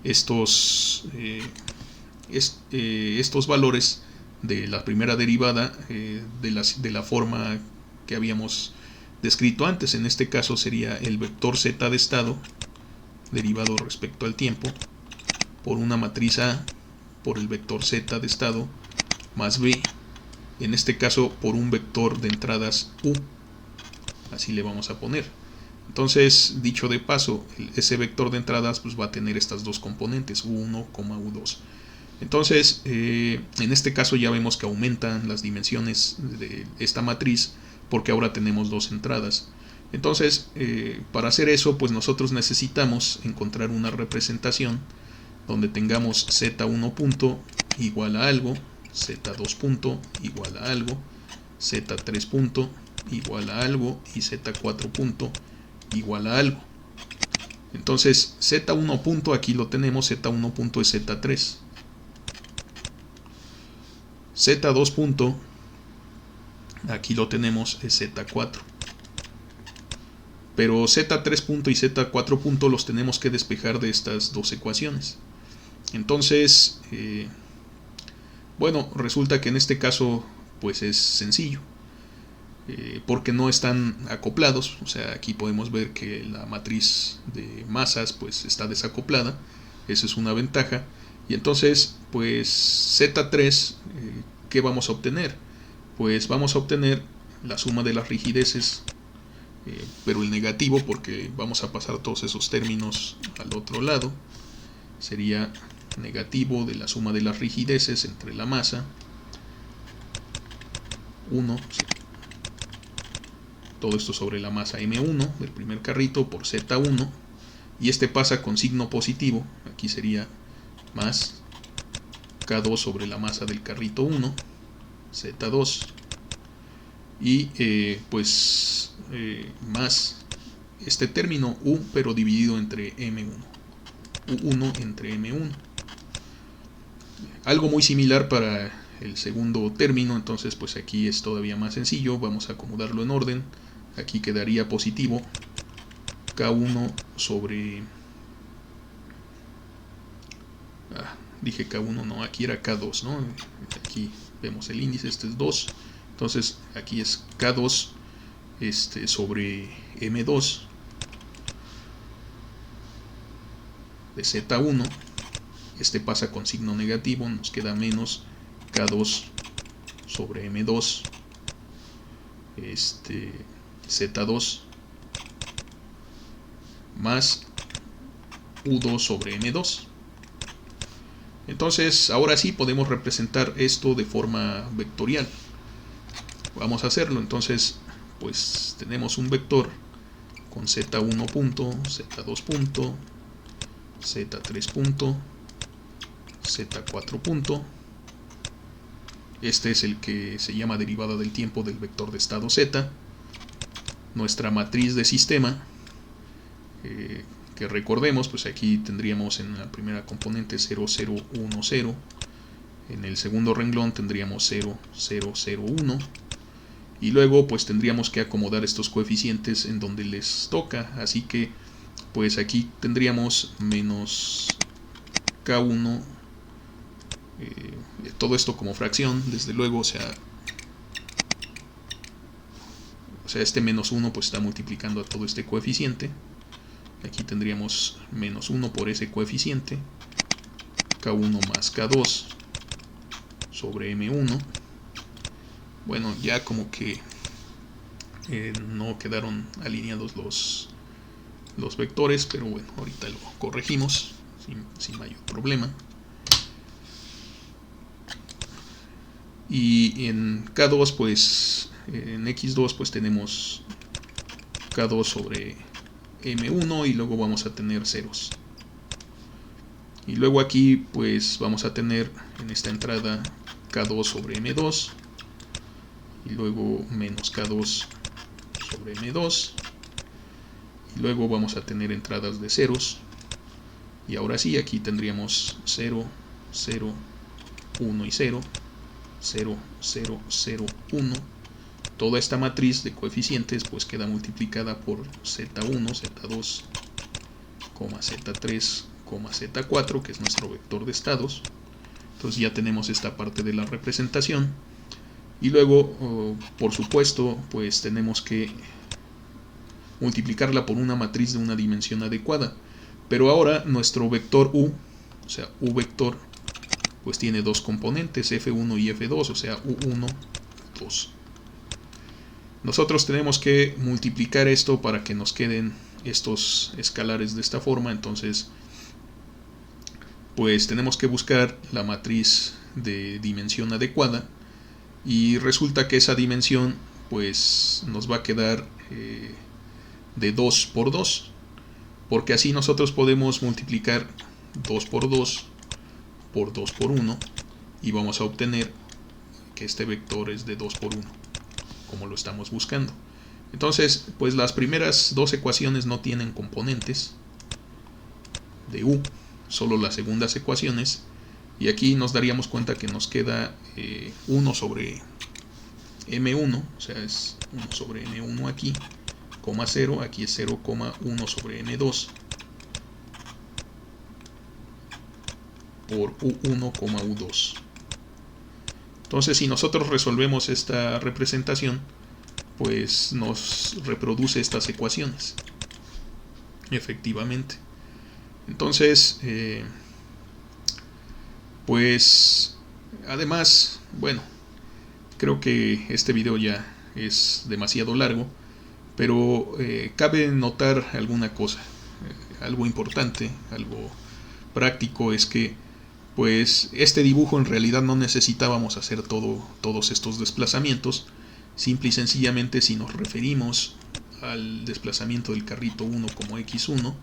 estos valores de la primera derivada de la forma que habíamos descrito antes. En este caso sería el vector z de estado derivado respecto al tiempo por una matriz A por el vector z de estado más B, en este caso por un vector de entradas U, así le vamos a poner. Entonces, dicho de paso, ese vector de entradas pues va a tener estas dos componentes, U1, U2. Entonces, en este caso ya vemos que aumentan las dimensiones de esta matriz porque ahora tenemos dos entradas. Entonces, para hacer eso, pues nosotros necesitamos encontrar una representación donde tengamos Z1 punto igual a algo, Z2 punto igual a algo, Z3 punto igual a algo y Z4 punto igual a algo. Entonces, Z1 punto aquí lo tenemos, Z1 punto es Z3. Z2 punto, aquí lo tenemos, es Z4. Pero Z3 punto y Z4 punto los tenemos que despejar de estas dos ecuaciones. Entonces, bueno, resulta que en este caso pues es sencillo, porque no están acoplados. O sea, aquí podemos ver que la matriz de masas pues está desacoplada. Esa es una ventaja. Y entonces, pues Z3, ¿qué vamos a obtener? Pues vamos a obtener la suma de las rigideces, pero el negativo, porque vamos a pasar todos esos términos al otro lado. Sería negativo de la suma de las rigideces entre la masa 1 todo esto sobre la masa M1 del primer carrito por Z1, y este pasa con signo positivo, aquí sería más K2 sobre la masa del carrito 1, Z2, y más este término U, pero dividido entre M1, U1 entre M1. Algo muy similar para el segundo término, entonces pues aquí es todavía más sencillo, vamos a acomodarlo en orden. Aquí quedaría positivo K1 sobre... dije K1, no, aquí era K2, ¿no? Aquí vemos el índice, este es 2, entonces aquí es K2 sobre M2 de Z1. Este pasa con signo negativo, nos queda menos K2 sobre M2 Z2 más U2 sobre M2. Entonces ahora sí podemos representar esto de forma vectorial. Vamos a hacerlo. Entonces pues tenemos un vector con Z1 punto, Z2 punto, Z3 punto, Z4 punto. Este es el que se llama derivada del tiempo del vector de estado Z. Nuestra matriz de sistema, que recordemos, pues aquí tendríamos en la primera componente 0, 0, 1, 0. En el segundo renglón tendríamos 0, 0, 0, 1. Y luego pues tendríamos que acomodar estos coeficientes en donde les toca. Así que pues aquí tendríamos menos K1, todo esto como fracción, desde luego, o sea este menos 1 pues está multiplicando a todo este coeficiente. Aquí tendríamos menos 1 por ese coeficiente, K1 más K2 sobre M1. Bueno, ya como que no quedaron alineados los vectores, pero bueno, ahorita lo corregimos sin mayor problema. Y en K2 pues en X2 pues tenemos K2 sobre M1 y luego vamos a tener ceros. Y luego aquí pues vamos a tener en esta entrada K2 sobre M2 y luego menos K2 sobre M2 y luego vamos a tener entradas de ceros. Y ahora sí, aquí tendríamos 0, 0, 1 y 0, 0, 0, 0, 1. Toda esta matriz de coeficientes pues queda multiplicada por Z1, Z2, Z3, Z4, que es nuestro vector de estados. Entonces ya tenemos esta parte de la representación. Y luego, por supuesto, pues tenemos que multiplicarla por una matriz de una dimensión adecuada. Pero ahora nuestro vector U, o sea, U vector, pues tiene dos componentes, F1 y F2, o sea, U1, 2. Nosotros tenemos que multiplicar esto para que nos queden estos escalares de esta forma. Entonces pues tenemos que buscar la matriz de dimensión adecuada y resulta que esa dimensión pues nos va a quedar de 2 por 2, porque así nosotros podemos multiplicar 2 por 2 por 2 por 1 y vamos a obtener que este vector es de 2 por 1, como lo estamos buscando. Entonces pues las primeras dos ecuaciones no tienen componentes de U, solo las segundas ecuaciones, y aquí nos daríamos cuenta que nos queda 1 sobre M1, o sea es 1 sobre M1 aquí, coma 0, aquí es 0,1 sobre M2 por U1, U2. Entonces si nosotros resolvemos esta representación, pues nos reproduce estas ecuaciones, efectivamente. Entonces, pues además, bueno, creo que este video ya es demasiado largo, pero cabe notar alguna cosa, algo importante, algo práctico, es que pues este dibujo en realidad no necesitábamos hacer todos estos desplazamientos, Simple y sencillamente, si nos referimos al desplazamiento del carrito 1 como x1,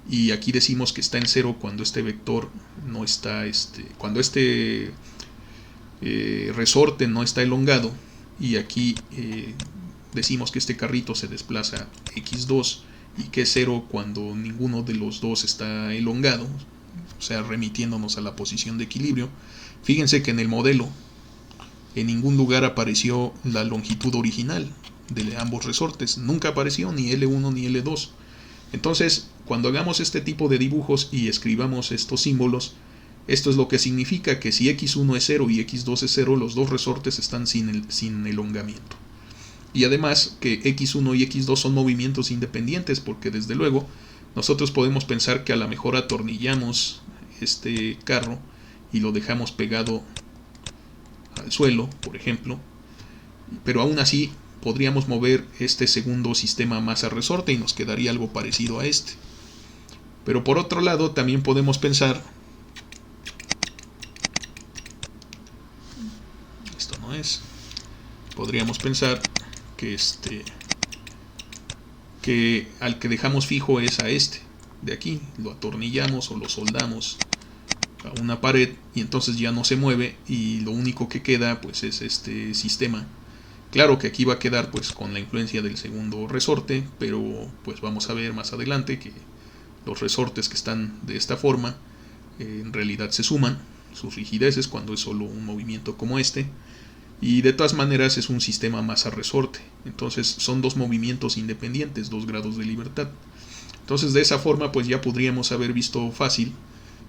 y aquí decimos que está en 0 cuando este vector no está, cuando este resorte no está elongado, y aquí decimos que este carrito se desplaza x2 y que es 0 cuando ninguno de los dos está elongado, o sea, remitiéndonos a la posición de equilibrio. Fíjense que en el modelo en ningún lugar apareció la longitud original de ambos resortes, nunca apareció ni L1 ni L2. Entonces, cuando hagamos este tipo de dibujos y escribamos estos símbolos, esto es lo que significa que si x1 es 0 y x2 es 0, los dos resortes están sin elongamiento. Y además que x1 y x2 son movimientos independientes, porque desde luego nosotros podemos pensar que a lo mejor atornillamos este carro y lo dejamos pegado al suelo, por ejemplo, pero aún así podríamos mover este segundo sistema masa-resorte y nos quedaría algo parecido a este. Pero por otro lado también podemos pensar, esto no es, podríamos pensar que al que dejamos fijo es a este de aquí, lo atornillamos o lo soldamos a una pared y entonces ya no se mueve y lo único que queda pues es este sistema. Claro que aquí va a quedar pues con la influencia del segundo resorte, pero pues vamos a ver más adelante que los resortes que están de esta forma en realidad se suman sus rigideces cuando es solo un movimiento como este, y de todas maneras es un sistema masa-resorte, entonces son dos movimientos independientes, 2 grados de libertad. Entonces de esa forma pues ya podríamos haber visto fácil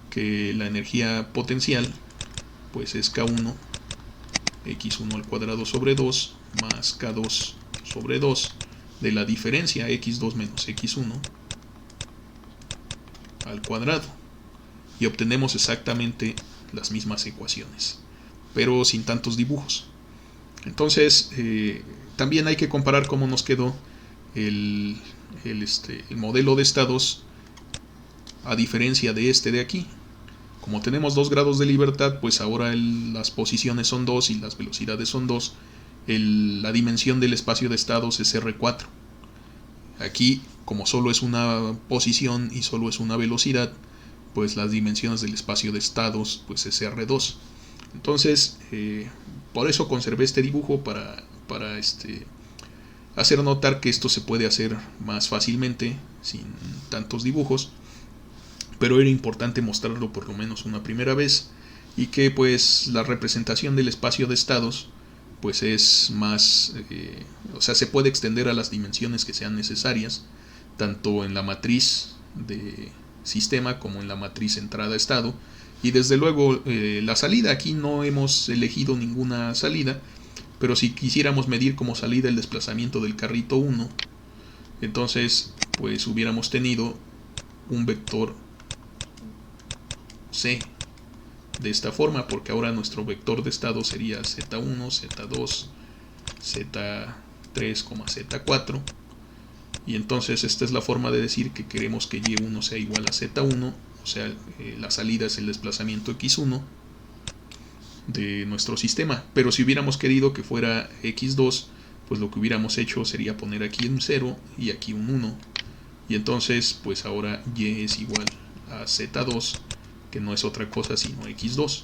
que la energía potencial pues es K1 x1 al cuadrado sobre 2 más K2 sobre 2 de la diferencia x2 menos x1 al cuadrado, y obtenemos exactamente las mismas ecuaciones, pero sin tantos dibujos. Entonces también hay que comparar cómo nos quedó el modelo de estados a diferencia de este de aquí. Como tenemos 2 grados de libertad, pues ahora las posiciones son 2 y las velocidades son 2. La dimensión del espacio de estados es R4. Aquí, como solo es una posición y solo es una velocidad, pues las dimensiones del espacio de estados pues es R2. Entonces, por eso conservé este dibujo para hacer notar que esto se puede hacer más fácilmente sin tantos dibujos, pero era importante mostrarlo por lo menos una primera vez, y que pues la representación del espacio de estados pues es más, o sea, se puede extender a las dimensiones que sean necesarias, tanto en la matriz de sistema como en la matriz entrada-estado, y desde luego la salida, aquí no hemos elegido ninguna salida, pero si quisiéramos medir como salida el desplazamiento del carrito 1, entonces pues hubiéramos tenido un vector C de esta forma, porque ahora nuestro vector de estado sería Z1, Z2, Z3, Z4, y entonces esta es la forma de decir que queremos que Y1 sea igual a Z1, o sea, la salida es el desplazamiento X1 de nuestro sistema. Pero si hubiéramos querido que fuera X2, pues lo que hubiéramos hecho sería poner aquí un 0 y aquí un 1, y entonces pues ahora Y es igual a Z2, que no es otra cosa sino x2.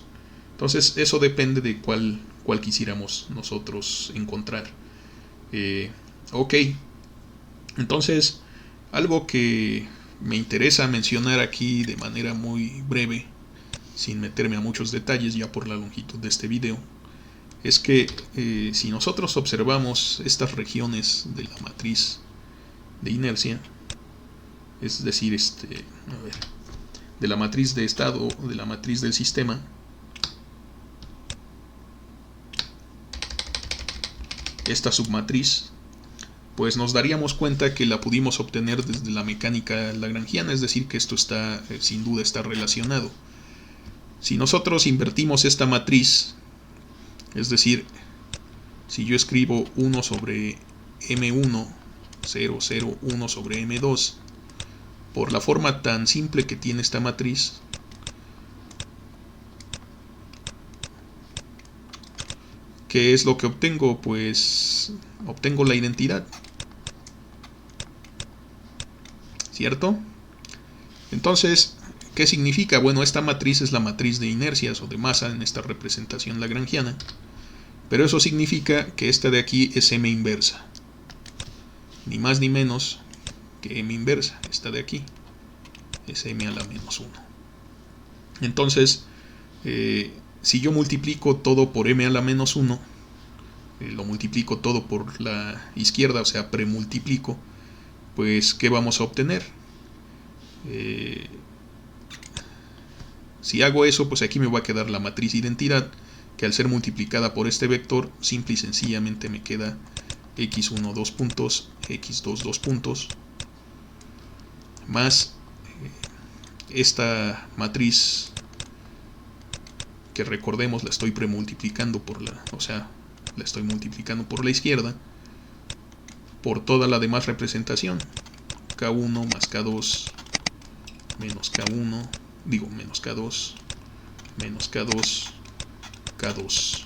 Entonces eso depende de cuál quisiéramos nosotros encontrar. Ok, entonces algo que me interesa mencionar aquí de manera muy breve, sin meterme a muchos detalles ya por la longitud de este video, es que si nosotros observamos estas regiones de la matriz de inercia, es decir, de la matriz de estado, de la matriz del sistema, esta submatriz, pues nos daríamos cuenta que la pudimos obtener desde la mecánica lagrangiana, es decir, que esto está, sin duda está relacionado. Si nosotros invertimos esta matriz, es decir, si yo escribo 1 sobre M1, 0, 0, 1 sobre M2, por la forma tan simple que tiene esta matriz, ¿Qué es lo que obtengo? Pues obtengo la identidad, ¿cierto? Entonces, ¿qué significa? Bueno, esta matriz es la matriz de inercias o de masa en esta representación lagrangiana, pero eso significa que esta de aquí es m inversa, ni más ni menos que m inversa. Esta de aquí es m a la menos 1. Entonces, si yo multiplico todo por m a la menos 1, lo multiplico todo por la izquierda, o sea, premultiplico, pues ¿qué vamos a obtener? Si hago eso, pues aquí me va a quedar la matriz identidad, que al ser multiplicada por este vector, simple y sencillamente me queda x1 2 puntos, x2 2 puntos, más esta matriz que recordemos la estoy premultiplicando por la estoy multiplicando por la izquierda, por toda la demás representación, k1 más k2 menos k1, menos k2 menos k2 k2.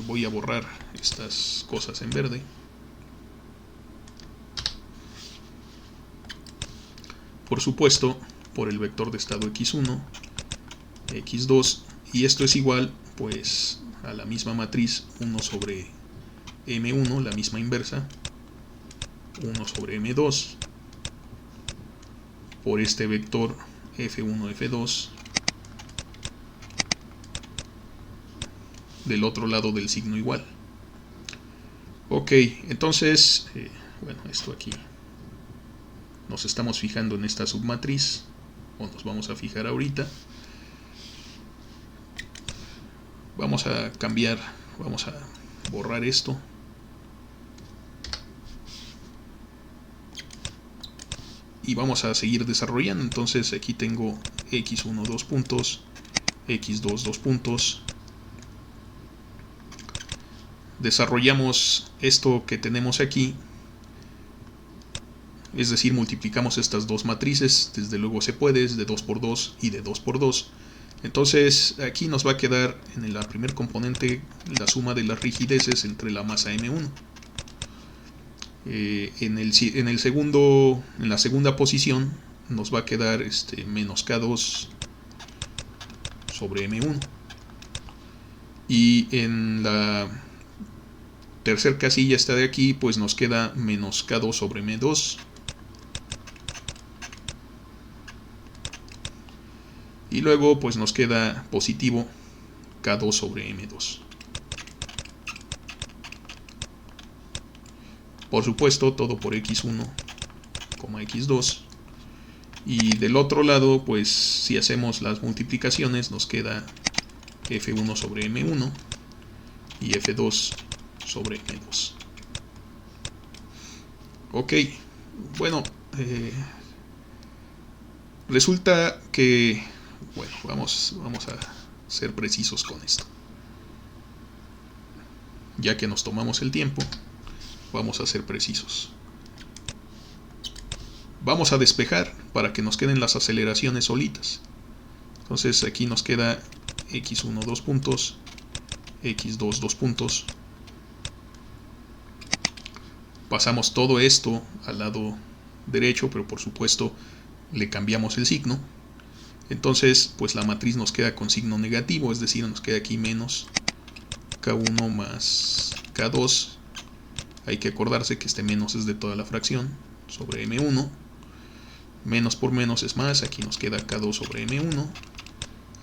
Voy a borrar estas cosas en verde. Por supuesto, por el vector de estado x1, x2, y esto es igual pues a la misma matriz 1 sobre m1, la misma inversa, 1 sobre m2 por este vector f1 f2 del otro lado del signo igual. Ok, entonces bueno, esto aquí nos estamos fijando en esta submatriz, o nos vamos a fijar ahorita. Vamos a cambiar, vamos a borrar esto. Y vamos a seguir desarrollando. Entonces aquí tengo x1 2 puntos, x2 2 puntos. Desarrollamos esto que tenemos aquí, es decir, multiplicamos estas dos matrices, desde luego se puede, es de 2 por 2 y de 2 por 2. Entonces aquí nos va a quedar en la primer componente la suma de las rigideces entre la masa m1. En la segunda posición nos va a quedar menos k2 sobre m1. Y en la tercer casilla, esta de aquí, pues nos queda menos k2 sobre m2. Y luego pues nos queda positivo k2 sobre m2. Por supuesto, todo por x1, x2. Y del otro lado, pues si hacemos las multiplicaciones, nos queda f1 sobre m1 y f2 sobre m2. Ok, bueno, resulta que, bueno, vamos a ser precisos con esto. Ya que nos tomamos el tiempo, vamos a ser precisos. Vamos a despejar para que nos queden las aceleraciones solitas. Entonces aquí nos queda x1 2 puntos, x2 2 puntos. Pasamos todo esto al lado derecho, pero por supuesto le cambiamos el signo. Entonces pues la matriz nos queda con signo negativo, es decir, nos queda aquí menos k1 más k2. Hay que acordarse que este menos es de toda la fracción sobre m1. Menos por menos es más, aquí nos queda k2 sobre m1.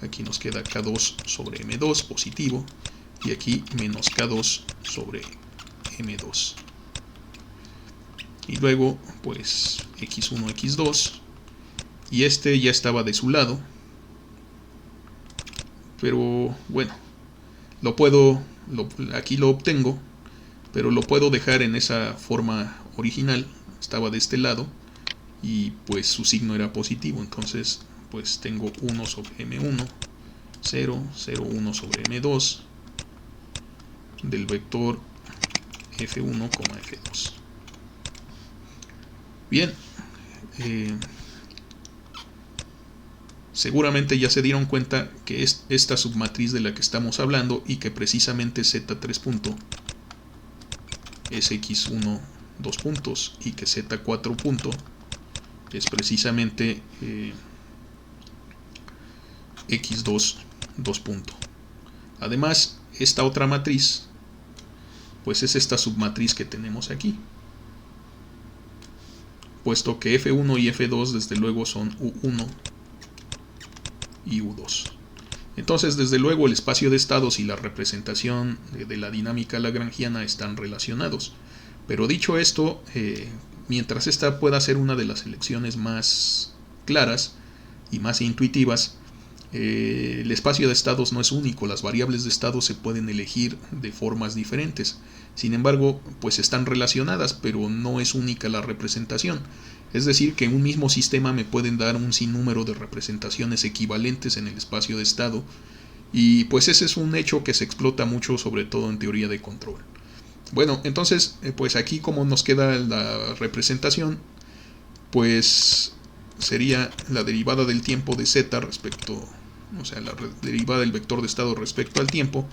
Aquí nos queda k2 sobre m2 positivo. Y aquí menos k2 sobre m2. Y luego pues x1, x2. Y este ya estaba de su lado. Pero bueno, aquí lo obtengo. Pero lo puedo dejar en esa forma original. Estaba de este lado. Y pues su signo era positivo. Entonces pues tengo 1 sobre m1. 0, 0, 1 sobre m2. Del vector f1, f2. Bien. seguramente ya se dieron cuenta que es esta submatriz de la que estamos hablando y que precisamente Z3 punto es X1 2 puntos y que Z4 punto es precisamente X2 2 puntos. Además, esta otra matriz pues es esta submatriz que tenemos aquí, puesto que F1 y F2 desde luego son U1 y U2. Entonces, desde luego, el espacio de estados y la representación de la dinámica lagrangiana están relacionados. Pero dicho esto, mientras esta pueda ser una de las elecciones más claras y más intuitivas, el espacio de estados no es único, las variables de estado se pueden elegir de formas diferentes. Sin embargo, pues están relacionadas, pero no es única la representación. Es decir, que en un mismo sistema me pueden dar un sinnúmero de representaciones equivalentes en el espacio de estado, y pues ese es un hecho que se explota mucho, sobre todo en teoría de control. Bueno, entonces, pues aquí como nos queda la representación, pues sería la derivada del tiempo de z respecto, o sea, la derivada del vector de estado respecto al tiempo,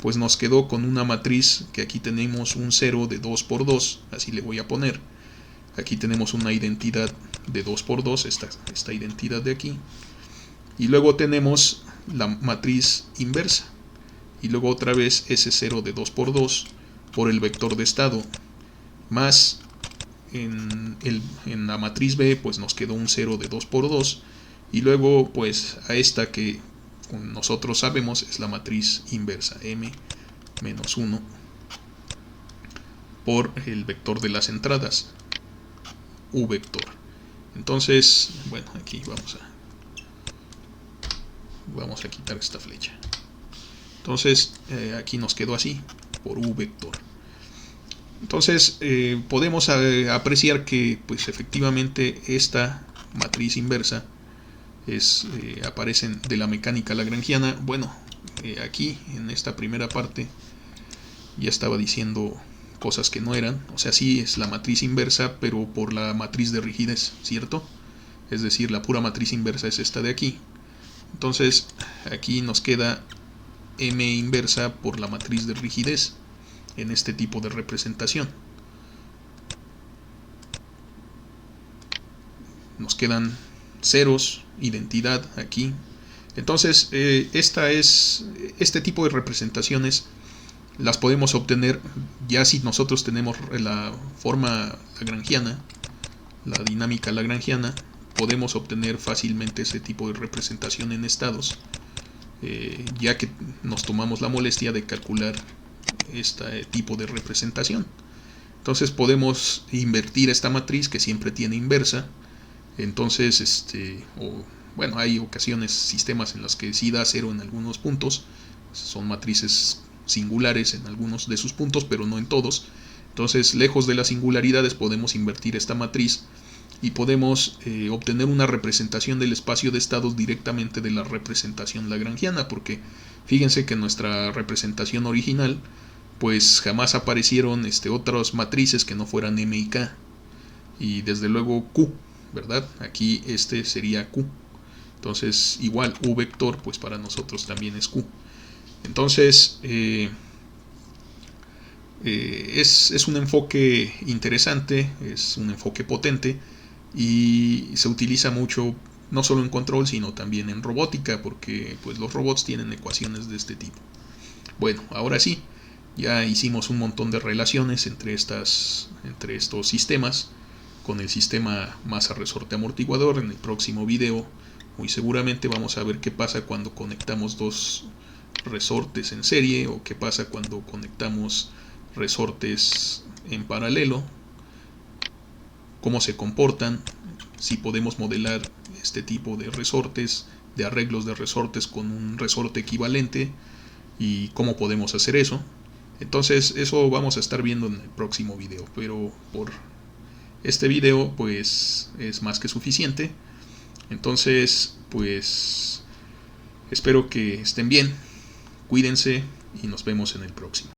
pues nos quedó con una matriz que aquí tenemos un 0 de 2 por 2, así le voy a poner. Aquí tenemos una identidad de 2 por 2, esta identidad de aquí. Y luego tenemos la matriz inversa. Y luego otra vez ese 0 de 2 por 2 por el vector de estado. Más en la matriz B pues nos quedó un 0 de 2 por 2. Y luego pues a esta que nosotros sabemos es la matriz inversa, M menos 1 por el vector de las entradas, U vector. Entonces, bueno, aquí vamos a quitar esta flecha. Entonces, aquí nos quedó así, por U vector. Entonces, podemos apreciar que, pues efectivamente, esta matriz inversa aparecen de la mecánica lagrangiana. Bueno, aquí, en esta primera parte, ya estaba diciendo cosas que no eran, o sea, sí es la matriz inversa, pero por la matriz de rigidez, ¿cierto? Es decir, la pura matriz inversa es esta de aquí. Entonces, aquí nos queda M inversa por la matriz de rigidez en este tipo de representación. Nos quedan ceros, identidad aquí. Entonces, este tipo de representaciones las podemos obtener ya si nosotros tenemos la forma lagrangiana, la dinámica lagrangiana, podemos obtener fácilmente ese tipo de representación en estados, ya que nos tomamos la molestia de calcular este tipo de representación. Entonces podemos invertir esta matriz que siempre tiene inversa. Entonces, bueno, hay ocasiones, sistemas en los que sí da cero en algunos puntos, son matrices singulares en algunos de sus puntos, pero no en todos. Entonces, lejos de las singularidades, podemos invertir esta matriz y podemos obtener una representación del espacio de estados directamente de la representación lagrangiana, porque fíjense que en nuestra representación original pues jamás aparecieron otras matrices que no fueran M y K, y desde luego Q, ¿verdad? Aquí sería Q. Entonces, igual U vector, pues para nosotros también es Q. Entonces, es un enfoque interesante, es un enfoque potente, y se utiliza mucho no solo en control, sino también en robótica, porque pues los robots tienen ecuaciones de este tipo. Bueno, ahora sí, ya hicimos un montón de relaciones entre estos sistemas con el sistema masa resorte amortiguador. En el próximo video muy seguramente vamos a ver qué pasa cuando conectamos dos resortes en serie, o qué pasa cuando conectamos resortes en paralelo, cómo se comportan, si podemos modelar este tipo de resortes, de arreglos de resortes con un resorte equivalente, y cómo podemos hacer eso. Entonces eso vamos a estar viendo en el próximo video, pero por este video pues es más que suficiente. Entonces pues espero que estén bien, cuídense y nos vemos en el próximo.